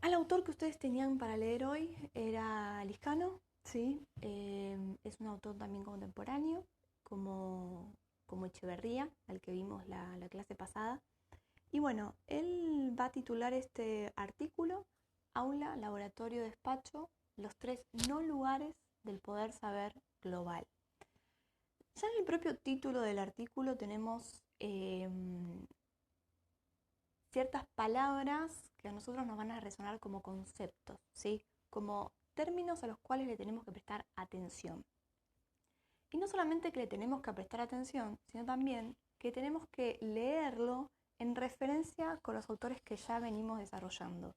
Al autor que ustedes tenían para leer hoy era Liscano, ¿sí? Es un autor también contemporáneo, como Echeverría, al que vimos la clase pasada. Y bueno, él va a titular este artículo, Aula, Laboratorio, Despacho, los tres no lugares del poder saber global. Ya en el propio título del artículo tenemos ciertas palabras que a nosotros nos van a resonar como conceptos, ¿sí? Como términos a los cuales le tenemos que prestar atención. Y no solamente que le tenemos que prestar atención, sino también que tenemos que leerlo en referencia con los autores que ya venimos desarrollando,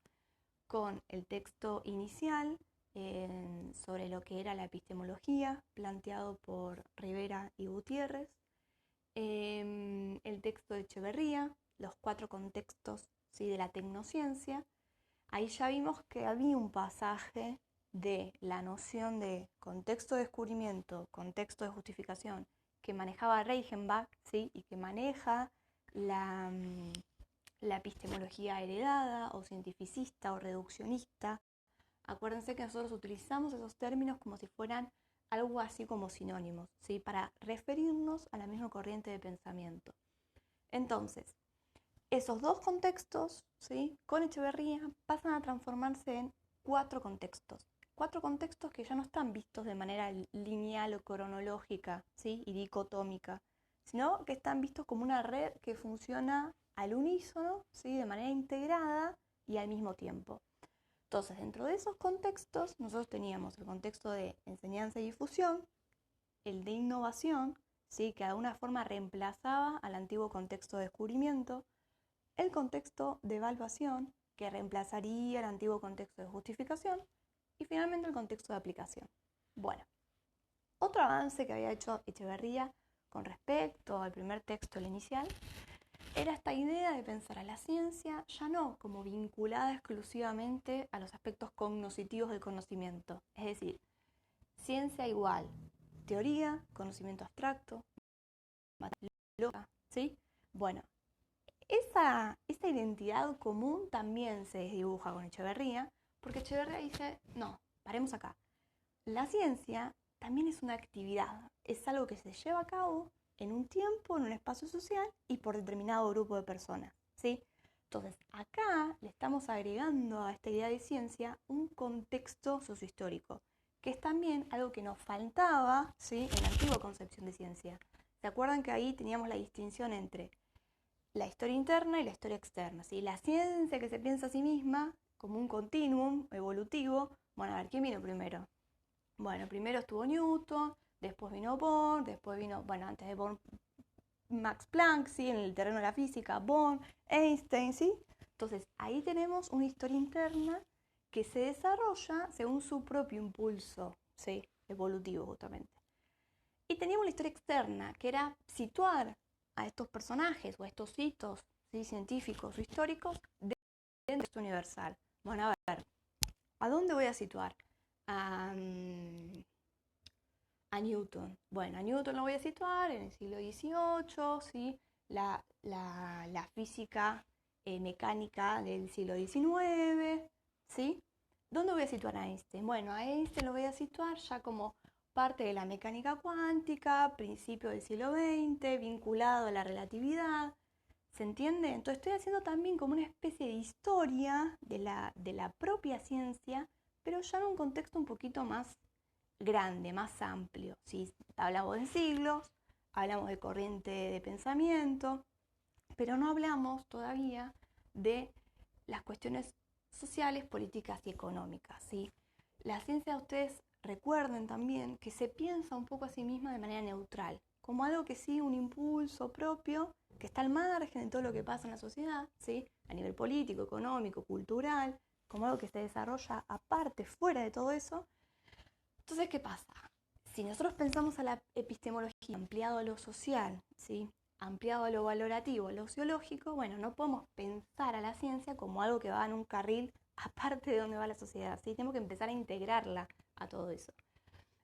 con el texto inicial sobre lo que era la epistemología, planteado por Rivera y Gutiérrez, el texto de Echeverría, los cuatro contextos, ¿sí?, de la tecnociencia. Ahí ya vimos que había un pasaje de la noción de contexto de descubrimiento, contexto de justificación, que manejaba Reichenbach, ¿sí?, y que maneja la epistemología heredada o cientificista o reduccionista. Acuérdense que nosotros utilizamos esos términos como si fueran algo así como sinónimos, ¿sí?, para referirnos a la misma corriente de pensamiento. Entonces, esos dos contextos, ¿sí?, con Echeverría pasan a transformarse en cuatro contextos que ya no están vistos de manera lineal o cronológica, ¿sí?, y dicotómica, sino que están vistos como una red que funciona al unísono, ¿sí?, de manera integrada y al mismo tiempo. Entonces, dentro de esos contextos, nosotros teníamos el contexto de enseñanza y difusión, el de innovación, ¿sí?, que de alguna forma reemplazaba al antiguo contexto de descubrimiento, el contexto de evaluación, que reemplazaría el antiguo contexto de justificación, y finalmente el contexto de aplicación. Bueno, otro avance que había hecho Echeverría con respecto al primer texto, el inicial, era esta idea de pensar a la ciencia ya no como vinculada exclusivamente a los aspectos cognoscitivos del conocimiento, es decir, ciencia igual teoría, conocimiento abstracto, matemática, ¿sí? Bueno, esa identidad común también se desdibuja con Echeverría, porque Echeverría dice, no, paremos acá. La ciencia también es una actividad, es algo que se lleva a cabo en un tiempo, en un espacio social y por determinado grupo de personas, ¿sí? Entonces, acá le estamos agregando a esta idea de ciencia un contexto sociohistórico, que es también algo que nos faltaba, ¿sí?, en la antigua concepción de ciencia. ¿Se acuerdan que ahí teníamos la distinción entre la historia interna y la historia externa, ¿sí? La ciencia que se piensa a sí misma como un continuum evolutivo. Bueno, a ver, ¿quién vino primero? Bueno, primero estuvo Newton, después vino Born, después vino, bueno, antes de Born, Max Planck, ¿sí?, en el terreno de la física, Born, Einstein, ¿sí? Entonces, ahí tenemos una historia interna que se desarrolla según su propio impulso, ¿sí?, evolutivo justamente. Y teníamos la historia externa, que era situar a estos personajes o a estos hitos, ¿sí?, científicos o históricos dentro del contexto universal. Bueno, a ver, ¿a dónde voy a situar? A, a Newton. Bueno, a Newton lo voy a situar en el siglo XVIII, ¿sí? La física mecánica del siglo XIX, ¿sí? ¿Dónde voy a situar a Einstein? Bueno, a Einstein lo voy a situar ya como parte de la mecánica cuántica, principio del siglo XX, vinculado a la relatividad. ¿Se entiende? Entonces estoy haciendo también como una especie de historia de la propia ciencia, pero ya en un contexto un poquito más grande, más amplio. ¿Sí? Hablamos de siglos, hablamos de corriente de pensamiento, pero no hablamos todavía de las cuestiones sociales, políticas y económicas, ¿sí? La ciencia, ustedes recuerden también que se piensa un poco a sí misma de manera neutral, como algo que sigue un impulso propio, que está al margen de todo lo que pasa en la sociedad, ¿sí?, a nivel político, económico, cultural, como algo que se desarrolla aparte, fuera de todo eso. Entonces, ¿qué pasa? Si nosotros pensamos a la epistemología ampliado a lo social, ¿sí?, ampliado a lo valorativo, a lo sociológico, bueno, no podemos pensar a la ciencia como algo que va en un carril aparte de donde va la sociedad, ¿sí? Tenemos que empezar a integrarla a todo eso.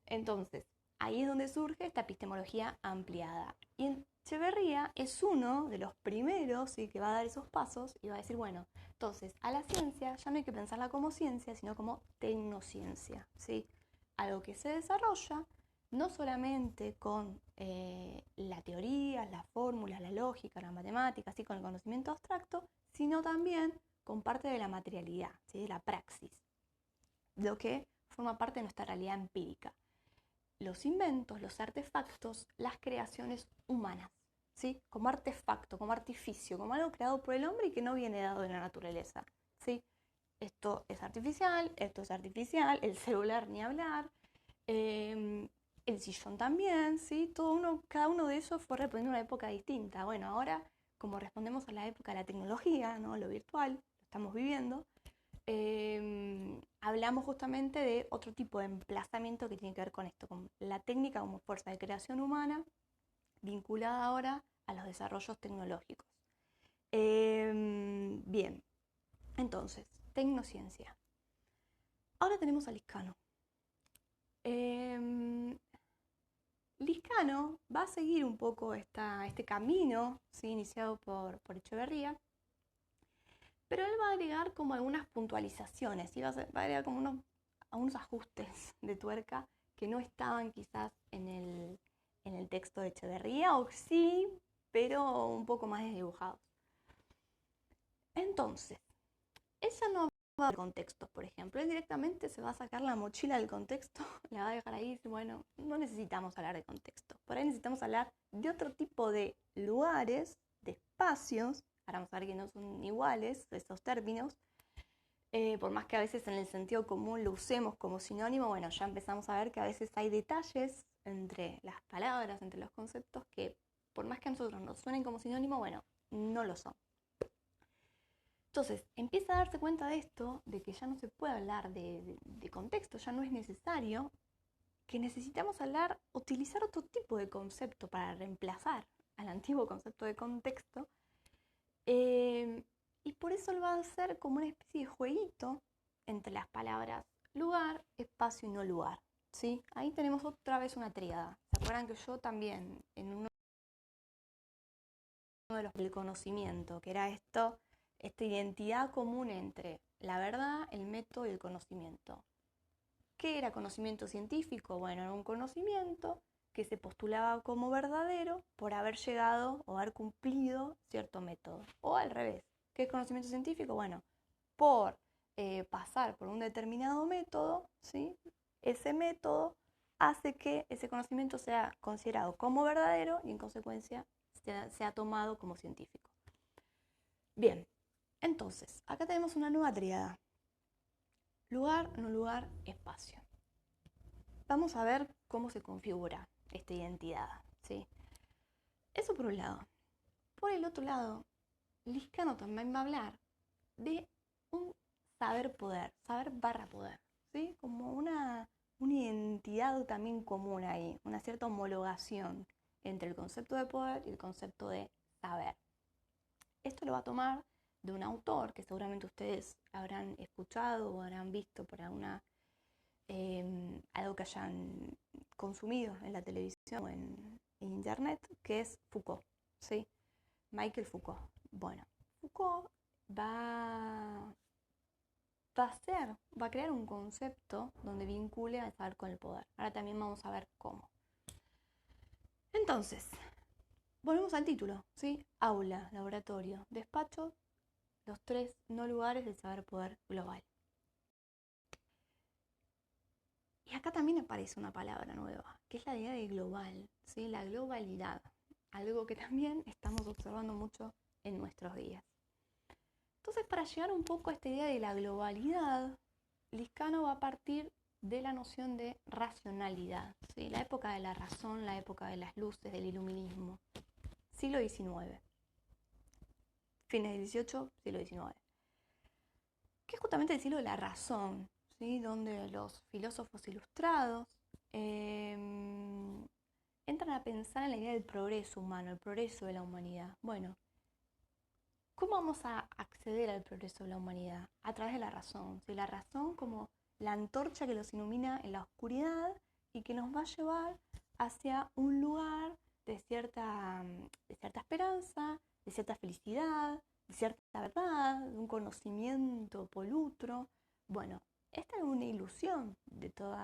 Entonces, ahí es donde surge esta epistemología ampliada. Y Echeverría es uno de los primeros, ¿sí?, que va a dar esos pasos y va a decir, bueno, entonces a la ciencia ya no hay que pensarla como ciencia, sino como tecnociencia, ¿sí? Algo que se desarrolla no solamente con la teoría, las fórmulas, la lógica, la matemática, ¿sí?, con el conocimiento abstracto, sino también con parte de la materialidad, ¿sí?, de la praxis, lo que forma parte de nuestra realidad empírica. Los inventos, los artefactos, las creaciones humanas, ¿sí? Como artefacto, como artificio, como algo creado por el hombre y que no viene dado de la naturaleza, ¿sí? Esto es artificial, el celular ni hablar, el sillón también, ¿sí? Cada uno de esos fue respondiendo a una época distinta. Bueno, ahora, como respondemos a la época de la tecnología, ¿no?, lo virtual, lo estamos viviendo, hablamos justamente de otro tipo de emplazamiento que tiene que ver con esto, con la técnica como fuerza de creación humana, vinculada ahora a los desarrollos tecnológicos. Bien, entonces, tecnociencia. Ahora tenemos a Liscano. Liscano va a seguir un poco este camino, ¿sí?, iniciado por Echeverría, pero él va a agregar como algunas puntualizaciones, ¿sí? Va a agregar como unos ajustes de tuerca que no estaban quizás en el texto de Echeverría, o sí, pero un poco más desdibujados. Entonces, ella no va a dar contextos, por ejemplo. Él directamente se va a sacar la mochila del contexto, la va a dejar ahí y dice, bueno, no necesitamos hablar de contexto. Por ahí necesitamos hablar de otro tipo de lugares, de espacios. Ahora vamos a ver que no son iguales estos términos. Por más que a veces en el sentido común lo usemos como sinónimo, bueno, ya empezamos a ver que a veces hay detalles entre las palabras, entre los conceptos, que por más que a nosotros nos suenen como sinónimo, bueno, no lo son. Entonces, empieza a darse cuenta de esto, de que ya no se puede hablar de contexto, ya no es necesario, que necesitamos utilizar otro tipo de concepto para reemplazar al antiguo concepto de contexto. Y por eso él va a hacer como una especie de jueguito entre las palabras lugar, espacio y no lugar, ¿sí? Ahí tenemos otra vez una tríada. ¿Se acuerdan que yo también, en uno de los del conocimiento, que era esta identidad común entre la verdad, el método y el conocimiento? ¿Qué era conocimiento científico? Bueno, era un conocimiento que se postulaba como verdadero por haber llegado o haber cumplido cierto método. O al revés, ¿qué es conocimiento científico? Bueno, por pasar por un determinado método, ¿sí?, ese método hace que ese conocimiento sea considerado como verdadero y en consecuencia sea tomado como científico. Bien, entonces, acá tenemos una nueva tríada. Lugar, no lugar, espacio. Vamos a ver cómo se configura esta identidad, ¿sí? Eso por un lado. Por el otro lado, Liscano también va a hablar de un saber-poder, saber barra poder, ¿sí? Como una identidad también común ahí, una cierta homologación entre el concepto de poder y el concepto de saber. Esto lo va a tomar de un autor que seguramente ustedes habrán escuchado o habrán visto por algo que hayan consumido en la televisión o en internet, que es Foucault, ¿sí? Michael Foucault. Bueno, Foucault va a crear un concepto donde vincule al saber con el poder. Ahora también vamos a ver cómo. Entonces, volvemos al título, ¿sí? Aula, laboratorio, despacho, los tres no lugares del saber-poder global. Y acá también aparece una palabra nueva, que es la idea de global, ¿sí? La globalidad, algo que también estamos observando mucho en nuestros días. Entonces, para llegar un poco a esta idea de la globalidad, Liscano va a partir de la noción de racionalidad, ¿sí? La época de la razón, la época de las luces, del iluminismo, siglo XIX, fines del XVIII, siglo XIX, que es justamente el siglo de la razón, ¿sí? Donde los filósofos ilustrados entran a pensar en la idea del progreso humano, el progreso de la humanidad. Bueno, ¿cómo vamos a acceder al progreso de la humanidad? A través de la razón, ¿sí? La razón como la antorcha que los ilumina en la oscuridad y que nos va a llevar hacia un lugar de cierta esperanza, de cierta felicidad, de cierta verdad, de un conocimiento polutro. Bueno, esta es una ilusión de todo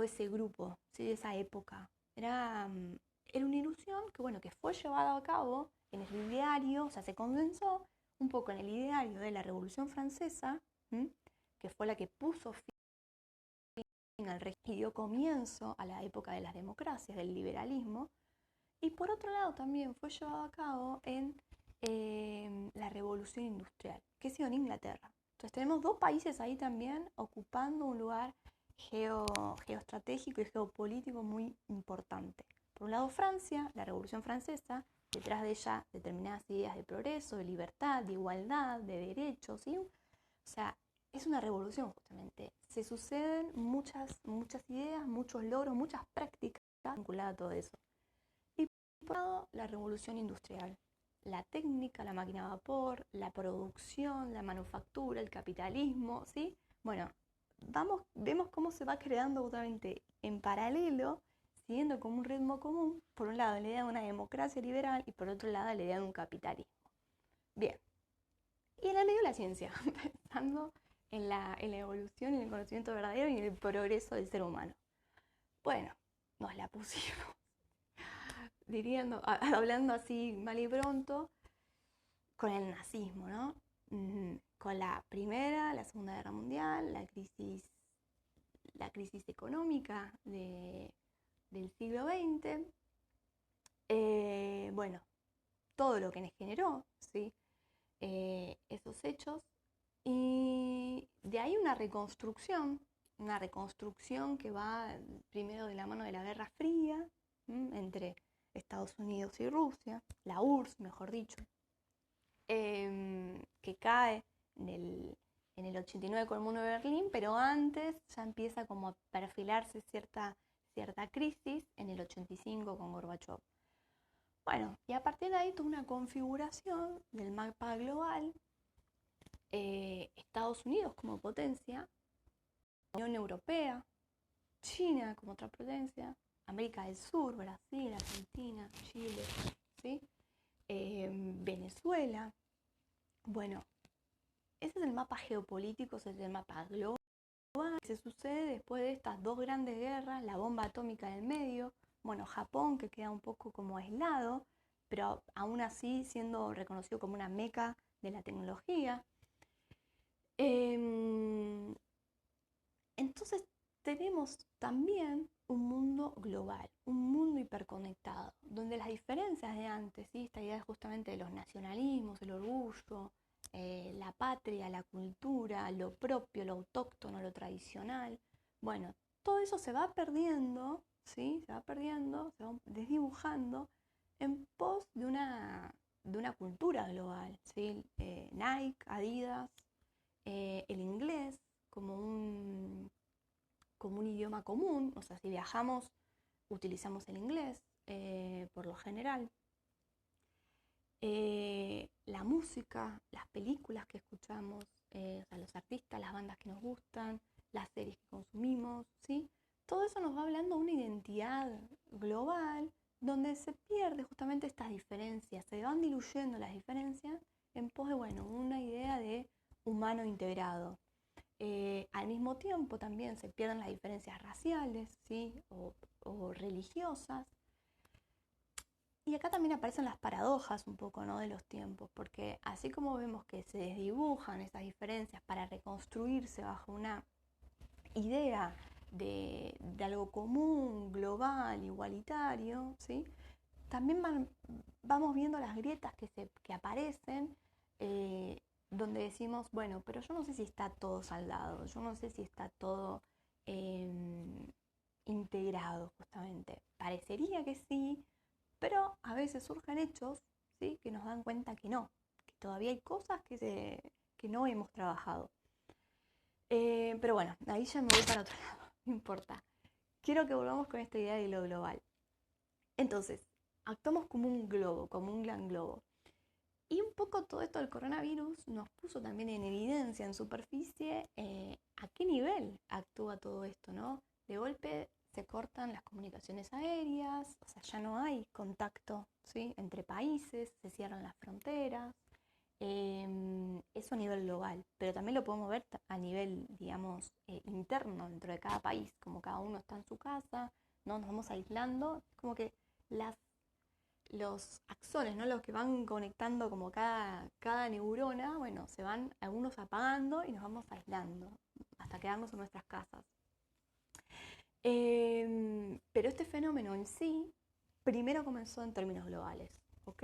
ese grupo, ¿sí? De esa época. Era una ilusión que, bueno, que fue llevada a cabo en el ideario, o sea, se condensó un poco en el ideario de la Revolución Francesa, ¿m? Que fue la que puso fin al régimen y dio comienzo a la época de las democracias, del liberalismo, y por otro lado también fue llevado a cabo en la Revolución Industrial, que se dio en Inglaterra. Entonces tenemos dos países ahí también ocupando un lugar geoestratégico y geopolítico muy importante. Por un lado Francia, la Revolución Francesa, detrás de ella determinadas ideas de progreso, de libertad, de igualdad, de derechos, ¿sí? O sea, es una revolución justamente. Se suceden muchas ideas, muchos logros, muchas prácticas vinculadas a todo eso. Y por otro lado, la revolución industrial. La técnica, la máquina a vapor, la producción, la manufactura, el capitalismo, ¿sí? Bueno, vemos cómo se va creando justamente en paralelo, siguiendo como un ritmo común, por un lado la idea de una democracia liberal y por otro lado la idea de un capitalismo. Bien, y en el medio la ciencia, pensando en la evolución, en el conocimiento verdadero y en el progreso del ser humano. Bueno, nos la pusimos, hablando así mal y pronto, con el nazismo, ¿no? Con la Primera, la Segunda Guerra Mundial, la crisis económica del siglo XX, bueno, todo lo que generó, ¿sí? Esos hechos, y de ahí una reconstrucción que va primero de la mano de la Guerra Fría, entre Estados Unidos y Rusia, la URSS, mejor dicho, que cae en el 89 con el muro de Berlín, pero antes ya empieza como a perfilarse cierta crisis en el 85 con Gorbachev. Bueno, y a partir de ahí toda una configuración del mapa global, Estados Unidos como potencia, Unión Europea, China como otra potencia, América del Sur, Brasil, Argentina, Chile, ¿sí? Venezuela. Bueno, ese es el mapa geopolítico, ese es el mapa global que se sucede después de estas dos grandes guerras, la bomba atómica en el medio, bueno, Japón que queda un poco como aislado, pero aún así siendo reconocido como una meca de la tecnología. Entonces tenemos también un mundo global, un mundo hiperconectado, donde las diferencias de antes, ¿sí? Esta idea justamente de los nacionalismos, el orgullo, la patria, la cultura, lo propio, lo autóctono, lo tradicional, bueno, todo eso se va perdiendo, ¿sí? Se va perdiendo, se va desdibujando en pos de una cultura global, ¿sí? Nike, Adidas, el inglés como un idioma común, o sea, si viajamos utilizamos el inglés por lo general. La música, las películas que escuchamos, o sea, los artistas, las bandas que nos gustan, las series que consumimos, ¿sí? Todo eso nos va hablando de una identidad global donde se pierde justamente estas diferencias, se van diluyendo las diferencias en pos de, bueno, una idea de humano integrado. Al mismo tiempo también se pierden las diferencias raciales, ¿sí? o religiosas. Y acá también aparecen las paradojas un poco, ¿no? De los tiempos, porque así como vemos que se desdibujan esas diferencias para reconstruirse bajo una idea de algo común, global, igualitario, ¿sí? También vamos viendo las grietas que aparecen, donde decimos, bueno, pero yo no sé si está todo saldado, yo no sé si está todo integrado justamente. Parecería que sí, pero a veces surgen hechos, ¿sí? Que nos dan cuenta que no, que todavía hay cosas que no hemos trabajado. Pero bueno, ahí ya me voy para otro lado, no importa. Quiero que volvamos con esta idea de lo global. Entonces, actuamos como un globo, como un gran globo. Y un poco todo esto del coronavirus nos puso también en evidencia, en superficie, a qué nivel actúa todo esto, ¿no? De golpe se cortan las comunicaciones aéreas, o sea, ya no hay contacto, ¿sí?, entre países, se cierran las fronteras. Eso a nivel global, pero también lo podemos ver a nivel, digamos, interno dentro de cada país, como cada uno está en su casa, ¿no? Nos vamos aislando, como que los axones, ¿no? Los que van conectando como cada neurona, bueno, se van algunos apagando y nos vamos aislando hasta quedarnos en nuestras casas. Pero este fenómeno en sí, primero comenzó en términos globales, ¿ok?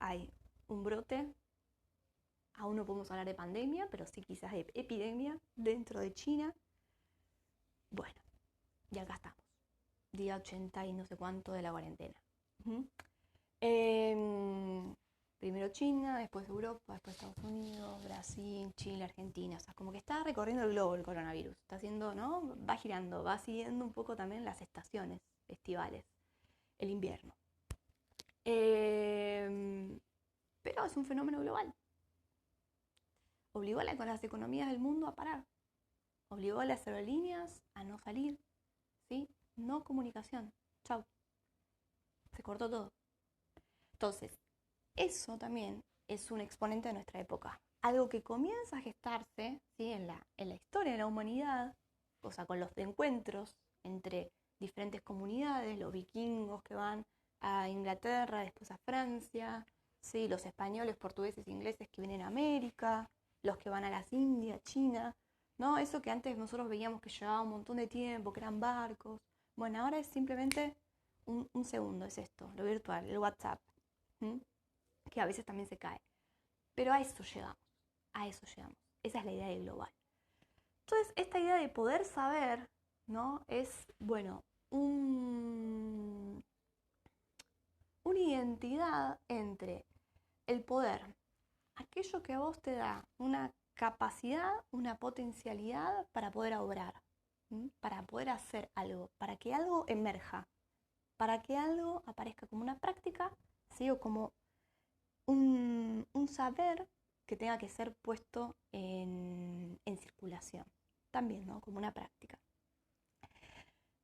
Hay un brote, aún no podemos hablar de pandemia, pero sí quizás de epidemia dentro de China. Bueno, y acá estamos, día 80 y no sé cuánto de la cuarentena. Uh-huh. Primero China, después Europa, después Estados Unidos, Brasil, Chile, Argentina. O sea, como que está recorriendo el globo el coronavirus. Está haciendo, ¿no? Va girando, va siguiendo un poco también las estaciones estivales, el invierno. Pero es un fenómeno global. Obligó a las economías del mundo a parar. Obligó a las aerolíneas a no salir. ¿Sí? No comunicación. Chau. Se cortó todo. Entonces, eso también es un exponente de nuestra época. Algo que comienza a gestarse, ¿sí?, en la historia de la humanidad, o sea, con los encuentros entre diferentes comunidades, los vikingos que van a Inglaterra, después a Francia, ¿sí?, los españoles, portugueses, ingleses que vienen a América, los que van a las Indias, China, ¿no? Eso que antes nosotros veíamos que llevaba un montón de tiempo, que eran barcos. Bueno, ahora es simplemente un segundo, es esto, lo virtual, el WhatsApp. ¿Mm? Que a veces también se cae. Pero a eso llegamos, a eso llegamos. Esa es la idea de global. Entonces, esta idea de poder saber, ¿no? Es, bueno, una identidad entre el poder, aquello que a vos te da una capacidad, una potencialidad para poder obrar, ¿sí?, para poder hacer algo, para que algo emerja, para que algo aparezca como una práctica, ¿sí?, o como un saber que tenga que ser puesto en circulación, también, ¿no?, como una práctica.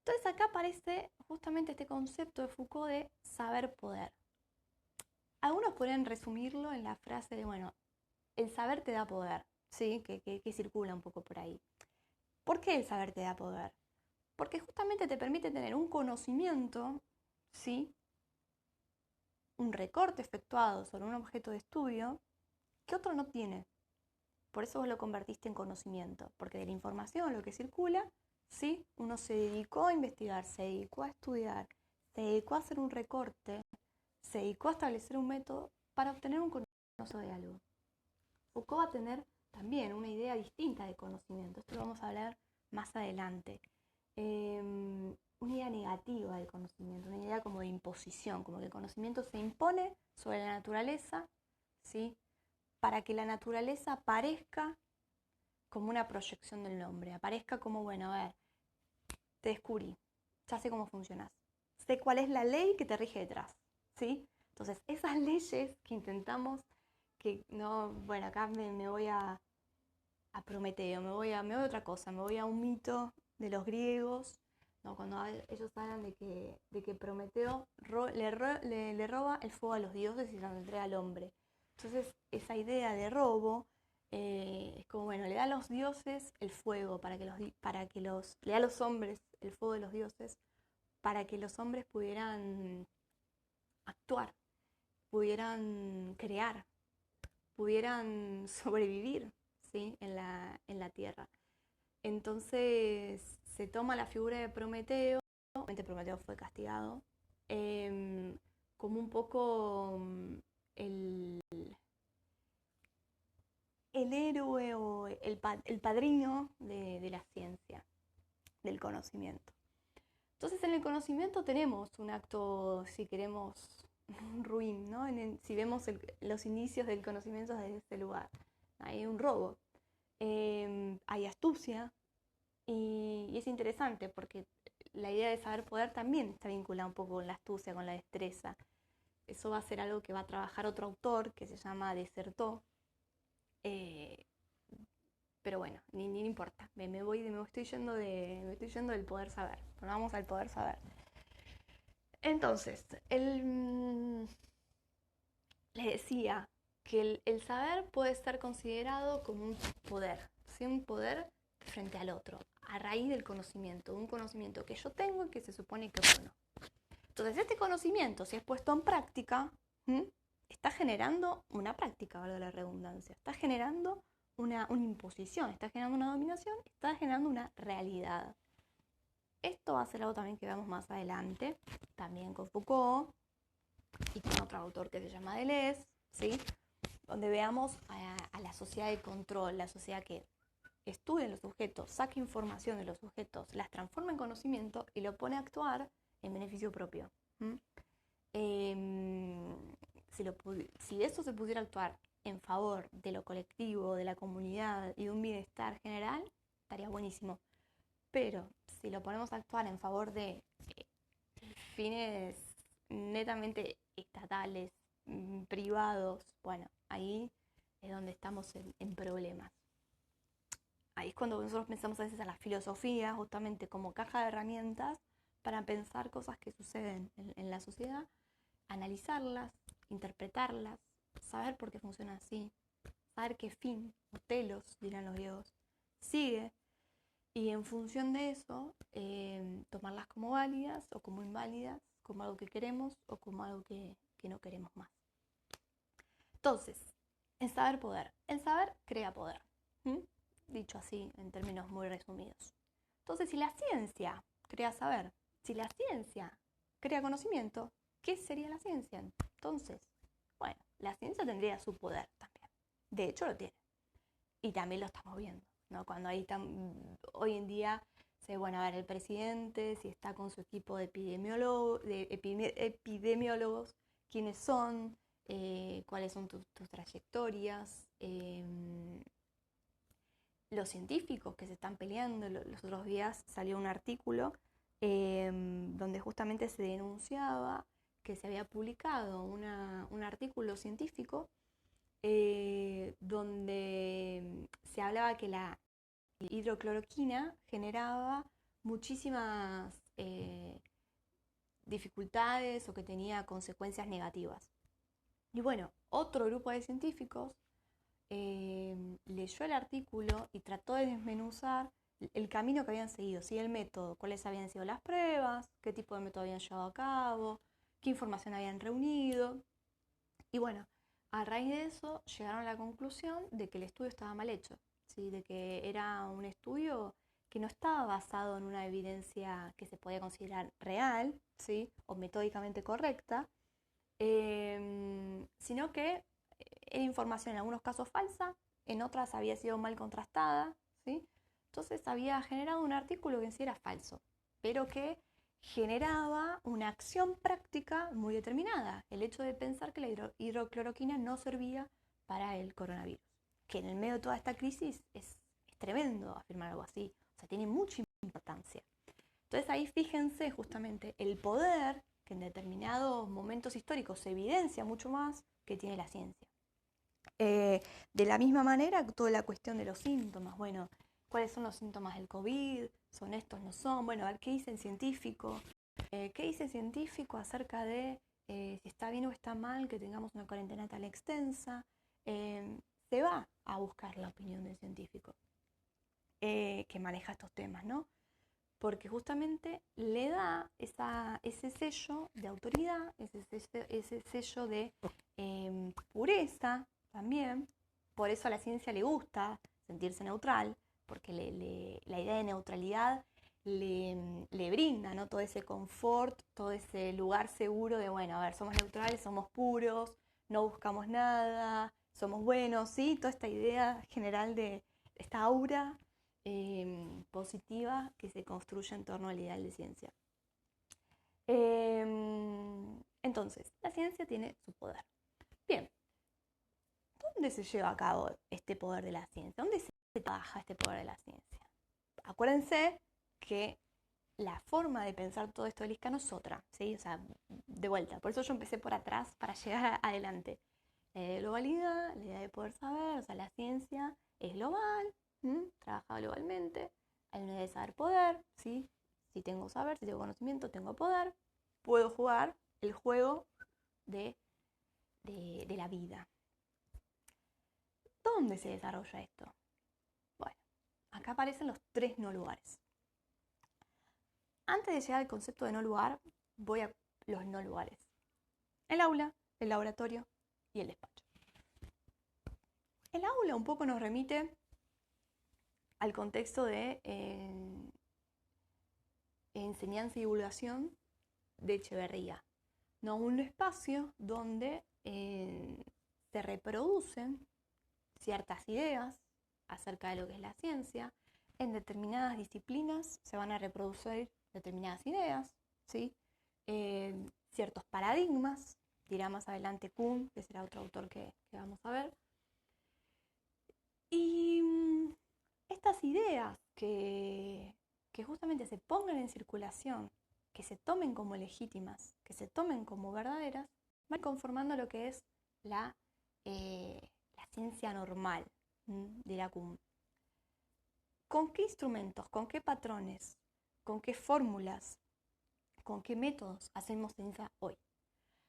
Entonces acá aparece justamente este concepto de Foucault de saber-poder. Algunos podrían resumirlo en la frase de, bueno, el saber te da poder, ¿sí?, que circula un poco por ahí. ¿Por qué el saber te da poder? Porque justamente te permite tener un conocimiento, ¿sí?, un recorte efectuado sobre un objeto de estudio que otro no tiene. Por eso vos lo convertiste en conocimiento, porque de la información, lo que circula, ¿sí?, uno se dedicó a investigar, se dedicó a estudiar, se dedicó a hacer un recorte, se dedicó a establecer un método para obtener un conocimiento de algo. Foucault va a tener también una idea distinta de conocimiento, esto lo vamos a hablar más adelante. Una idea negativa del conocimiento, una idea como de imposición, como que el conocimiento se impone sobre la naturaleza, ¿sí?, para que la naturaleza aparezca como una proyección del hombre, aparezca como, bueno, a ver, te descubrí, ya sé cómo funcionas, sé cuál es la ley que te rige detrás, ¿sí? Entonces, esas leyes que intentamos, que no, bueno, acá me voy a Prometeo, me voy a otra cosa, me voy a un mito de los griegos, ¿no?, cuando ellos hablan de que Prometeo le roba el fuego a los dioses y se lo entrega al hombre. Entonces, esa idea de robo es como, bueno, le da a los dioses el fuego le da a los hombres el fuego de los dioses para que los hombres pudieran actuar, pudieran crear, pudieran sobrevivir, ¿sí?, en la tierra. Entonces se toma la figura de Prometeo, obviamente Prometeo fue castigado, como un poco el héroe o el padrino de la ciencia, del conocimiento. Entonces en el conocimiento tenemos un acto, si queremos, ruin, ¿no? Si vemos los inicios del conocimiento desde ese lugar. Hay un robo, hay astucia, y es interesante porque la idea de saber poder también está vinculada un poco con la astucia, con la destreza. Eso va a ser algo que va a trabajar otro autor que se llama Dessertó, Pero bueno, ni importa. Me estoy yendo del poder saber. Pero vamos al poder saber. Entonces, les decía que el saber puede ser considerado como un poder, ¿sí? Un poder frente al otro, a raíz del conocimiento, un conocimiento que yo tengo y que se supone que es bueno. Entonces, este conocimiento, si es puesto en práctica, está generando una práctica, valga la redundancia, está generando una imposición, está generando una dominación, está generando una realidad. Esto va a ser algo también que veamos más adelante, también con Foucault y con otro autor que se llama Deleuze, ¿sí? Donde veamos a la sociedad de control, la sociedad que estudia los sujetos, saca información de los sujetos, las transforma en conocimiento y lo pone a actuar en beneficio propio. Si eso se pudiera actuar en favor de lo colectivo, de la comunidad y de un bienestar general, estaría buenísimo. Pero si lo ponemos a actuar en favor de fines netamente estatales, privados, bueno, ahí es donde estamos en problemas. Ahí es cuando nosotros pensamos a veces a la filosofía justamente como caja de herramientas para pensar cosas que suceden en la sociedad, analizarlas, interpretarlas, saber por qué funciona así, saber qué fin, o telos, dirán los griegos, sigue, y en función de eso, tomarlas como válidas o como inválidas, como algo que queremos o como algo que no queremos más. Entonces, en saber poder. El saber crea poder. Dicho así, en términos muy resumidos. Entonces, si la ciencia crea saber, si la ciencia crea conocimiento, ¿qué sería la ciencia? Entonces, bueno, la ciencia tendría su poder también. De hecho, lo tiene. Y también lo estamos viendo, ¿no? Cuando hoy en día bueno, a ver, el presidente, si está con su equipo de epidemiólogos, quiénes son, cuáles son tus trayectorias, los científicos que se están peleando. Los otros días salió un artículo donde justamente se denunciaba que se había publicado un artículo científico donde se hablaba que la hidrocloroquina generaba muchísimas dificultades o que tenía consecuencias negativas. Y bueno, otro grupo de científicos leyó el artículo y trató de desmenuzar el camino que habían seguido, ¿sí? El método, cuáles habían sido las pruebas, qué tipo de método habían llevado a cabo, qué información habían reunido. Y bueno, a raíz de eso llegaron a la conclusión de que el estudio estaba mal hecho, ¿sí? De que era un estudio que no estaba basado en una evidencia que se podía considerar real, ¿sí? O metódicamente correcta, sino que era información en algunos casos falsa, en otras había sido mal contrastada, ¿sí? Entonces había generado un artículo que en sí era falso, pero que generaba una acción práctica muy determinada, el hecho de pensar que la hidrocloroquina no servía para el coronavirus, que en el medio de toda esta crisis es tremendo afirmar algo así, o sea, tiene mucha importancia. Entonces ahí fíjense justamente el poder que en determinados momentos históricos se evidencia mucho más que tiene la ciencia. De la misma manera, toda la cuestión de los síntomas, bueno, ¿cuáles son los síntomas del COVID? ¿Son estos? ¿No son? Bueno, a ver, ¿qué dice el científico? ¿Qué dice el científico acerca de si está bien o está mal que tengamos una cuarentena tan extensa? Se va a buscar la opinión del científico que maneja estos temas, ¿no? Porque justamente le da ese sello de autoridad, ese sello de pureza también. Por eso a la ciencia le gusta sentirse neutral, porque la idea de neutralidad le brinda, ¿no? Todo ese confort, todo ese lugar seguro de, bueno, a ver, somos neutrales, somos puros, no buscamos nada, somos buenos, ¿sí? Toda esta idea general de esta aura positiva que se construye en torno al ideal de ciencia. Entonces, la ciencia tiene su poder. Bien, ¿dónde se lleva a cabo este poder de la ciencia? ¿Dónde se trabaja este poder de la ciencia? Acuérdense que la forma de pensar todo esto de Liscano es otra, ¿sí? O sea, de vuelta. Por eso yo empecé por atrás para llegar adelante. La idea de globalidad, la idea de poder saber, o sea, la ciencia es global, trabaja globalmente, hay una idea de saber-poder, ¿sí? Si tengo saber, si tengo conocimiento, tengo poder, puedo jugar el juego de la vida. ¿Dónde se desarrolla esto? Bueno, acá aparecen los 3 no lugares. Antes de llegar al concepto de no lugar, voy a los no lugares. El aula, el laboratorio y el despacho. El aula un poco nos remite al contexto de enseñanza y divulgación de Echeverría, ¿no? Un espacio donde se reproducen ciertas ideas acerca de lo que es la ciencia. En determinadas disciplinas se van a reproducir determinadas ideas, ¿sí? Ciertos paradigmas, dirá más adelante Kuhn, que será otro autor que vamos a ver. Y estas ideas que justamente se pongan en circulación, que se tomen como legítimas, que se tomen como verdaderas, van conformando lo que es la ciencia normal, dirá Kuhn. ¿Con qué instrumentos, con qué patrones, con qué fórmulas, con qué métodos hacemos ciencia hoy?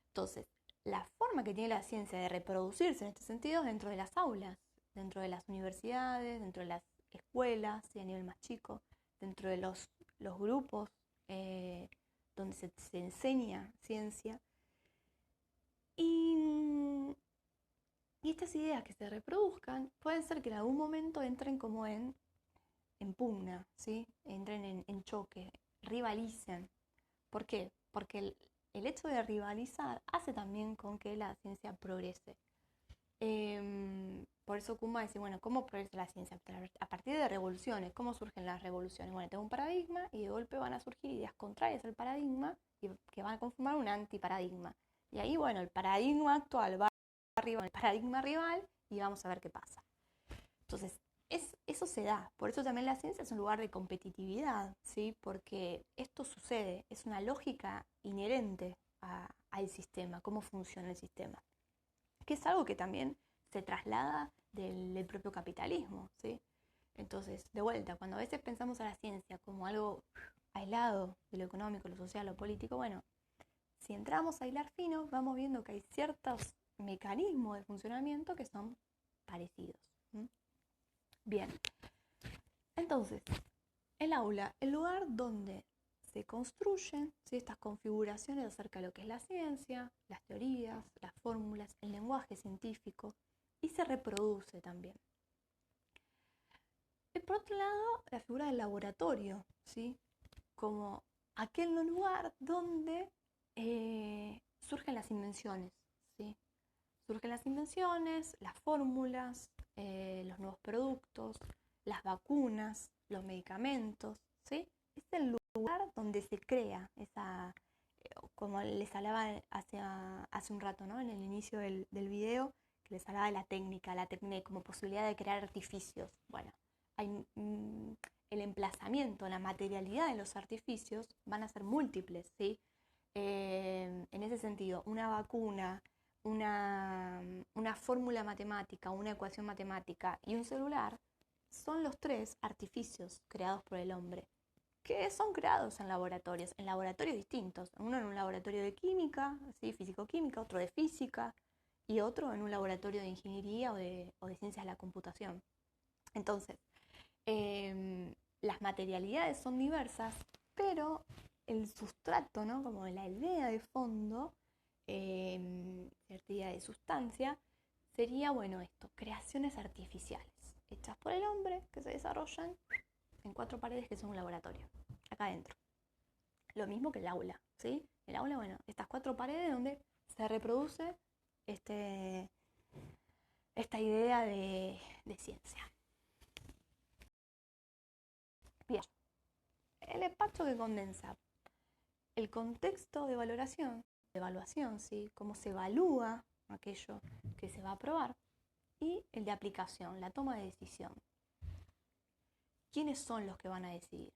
Entonces, la forma que tiene la ciencia de reproducirse en este sentido es dentro de las aulas, dentro de las universidades, dentro de las escuelas, y a nivel más chico, dentro de los grupos donde se enseña ciencia. Y estas ideas que se reproduzcan pueden ser que en algún momento entren como en pugna, ¿sí? Entren en choque, rivalicen. ¿Por qué? Porque el hecho de rivalizar hace también con que la ciencia progrese. Por eso Kuhn va a decir, bueno, ¿cómo progresa la ciencia? A partir de revoluciones. ¿Cómo surgen las revoluciones? Bueno, tengo un paradigma y de golpe van a surgir ideas contrarias al paradigma y que van a conformar un antiparadigma. Y ahí, bueno, el paradigma actual va arriba con el paradigma rival y vamos a ver qué pasa. Entonces, eso se da. Por eso también la ciencia es un lugar de competitividad, ¿sí? Porque esto sucede, es una lógica inherente al sistema, cómo funciona el sistema. Que es algo que también se traslada del propio capitalismo, ¿sí? Entonces, de vuelta, cuando a veces pensamos a la ciencia como algo aislado de lo económico, lo social, lo político, bueno, si entramos a hilar fino, vamos viendo que hay ciertos mecanismos de funcionamiento que son parecidos. Bien, entonces, el aula, el lugar donde se construyen, ¿sí?, estas configuraciones acerca de lo que es la ciencia, las teorías, las fórmulas, el lenguaje científico, y se reproduce también. Y por otro lado, la figura del laboratorio, ¿sí?, como aquel lugar donde surgen las invenciones, ¿sí? Surgen las invenciones, las fórmulas, los nuevos productos, las vacunas, los medicamentos, ¿sí? Es el lugar donde se crea esa, como les hablaba hace un rato, ¿no? En el inicio del video, que les hablaba de la técnica como posibilidad de crear artificios. Bueno, hay, el emplazamiento, la materialidad de los artificios van a ser múltiples, ¿sí? En ese sentido, una vacuna, una fórmula matemática, una ecuación matemática y un celular son los 3 artificios creados por el hombre, que son creados en laboratorios distintos. Uno en un laboratorio de química, ¿sí?, físico-química, otro de física y otro en un laboratorio de ingeniería o de ciencias de la computación. Entonces, las materialidades son diversas, pero el sustrato, ¿no?, como la idea de fondo, cierta idea de sustancia, sería, bueno, esto, creaciones artificiales, hechas por el hombre, que se desarrollan en 4 paredes que son un laboratorio, acá adentro. Lo mismo que el aula, ¿sí? El aula, bueno, estas 4 paredes donde se reproduce esta idea de ciencia. Bien, el despacho que condensa el contexto de evaluación, ¿sí?, cómo se evalúa aquello que se va a aprobar, y el de aplicación, la toma de decisión. ¿Quiénes son los que van a decidir?